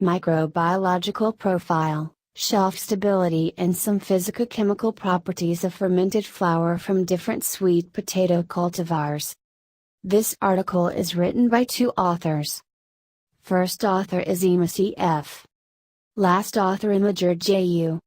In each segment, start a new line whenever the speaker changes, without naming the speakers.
Microbiological profile, shelf stability and some physicochemical properties of fermented flour from different sweet potato cultivars. This article is written by two authors. First author is Emma C.F. Last author Imager J.U.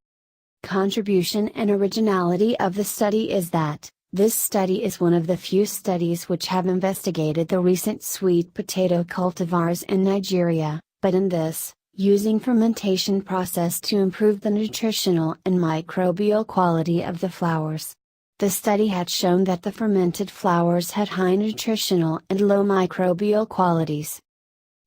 Contribution and originality of the study is that, this study is one of the few studies which have investigated the recent sweet potato cultivars in Nigeria, but in this, using fermentation process to improve the nutritional and microbial quality of the flours. The study had shown that the fermented flours had high nutritional and low microbial qualities.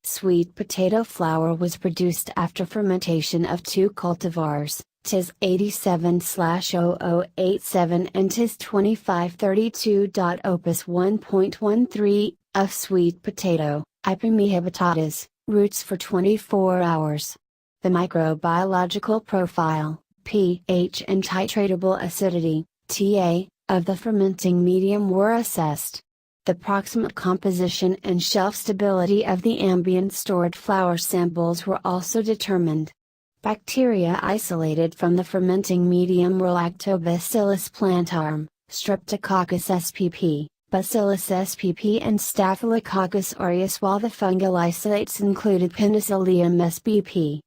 Sweet potato flour was produced after fermentation of two cultivars, TIS 87/0087 and TIS 2532. Opus 1.13, of sweet potato, Ipemi habitatus, roots for 24 hours. The microbiological profile, pH and titratable acidity, TA, of the fermenting medium were assessed. The proximate composition and shelf stability of the ambient stored flour samples were also determined. Bacteria isolated from the fermenting medium were Lactobacillus plantarum, Streptococcus spp, Bacillus spp and Staphylococcus aureus, while the fungal isolates included Penicillium spp,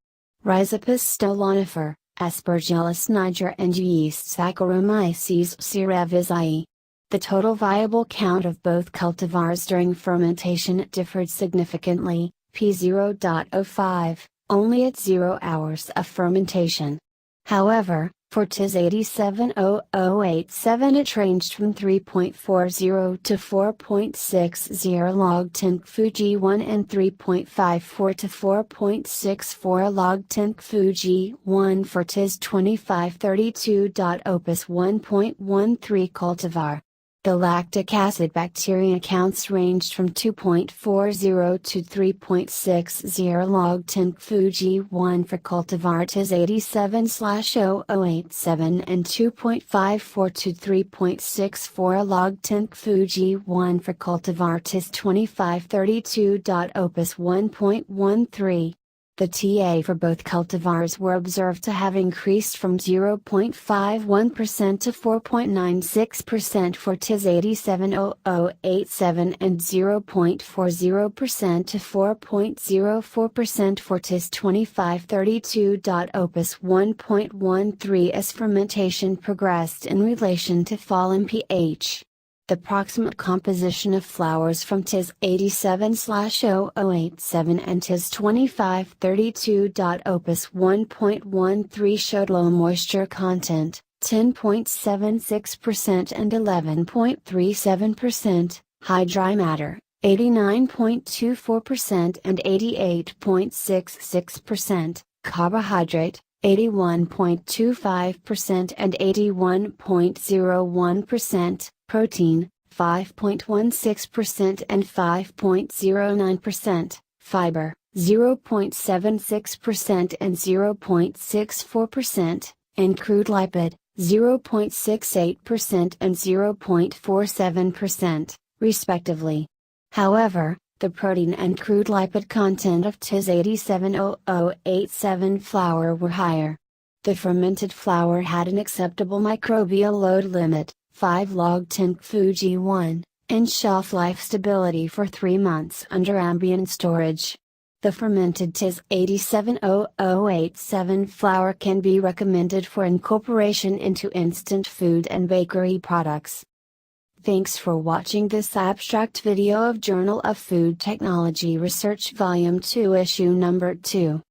Rhizopus stolonifer, Aspergillus niger and yeast Saccharomyces cerevisiae. The total viable count of both cultivars during fermentation differed significantly, p0.05, only at 0 hours of fermentation. However, for TIS 870087 it ranged from 3.40 to 4.60 log 10 Fuji1 and 3.54 to 4.64 log 10 Fuji1 for TIS 2532. Opus 1.13 cultivar. The lactic acid bacteria counts ranged from 2.40 to 3.60 log 10 Fuji1 for cultivar TIS 87/0087 and 2.54 to 3.64 log 10 Fuji1 for cultivar TIS 2532. Opus 1.13. The TA for both cultivars were observed to have increased from 0.51% to 4.96% for TIS 870087 and 0.40% to 4.04% for TIS 2532. Opus 1.13 as fermentation progressed in relation to fall in pH. The proximate composition of flours from TIS 87/0087 and TIS 2532. Opus 1.13 showed low moisture content, 10.76% and 11.37%, high dry matter, 89.24% and 88.66%, carbohydrate, 81.25% and 81.01%, protein, 5.16% and 5.09%, fiber, 0.76% and 0.64%, and crude lipid, 0.68% and 0.47%, respectively. However, the protein and crude lipid content of TIS 870087 flour were higher. The fermented flour had an acceptable microbial load limit, 5 log 10 Fuji1, and shelf life stability for 3 months under ambient storage. The fermented TIS 870087 flour can be recommended for incorporation into instant food and bakery products. Thanks for watching this abstract video of Journal of Food Technology Research Volume 2 Issue Number 2.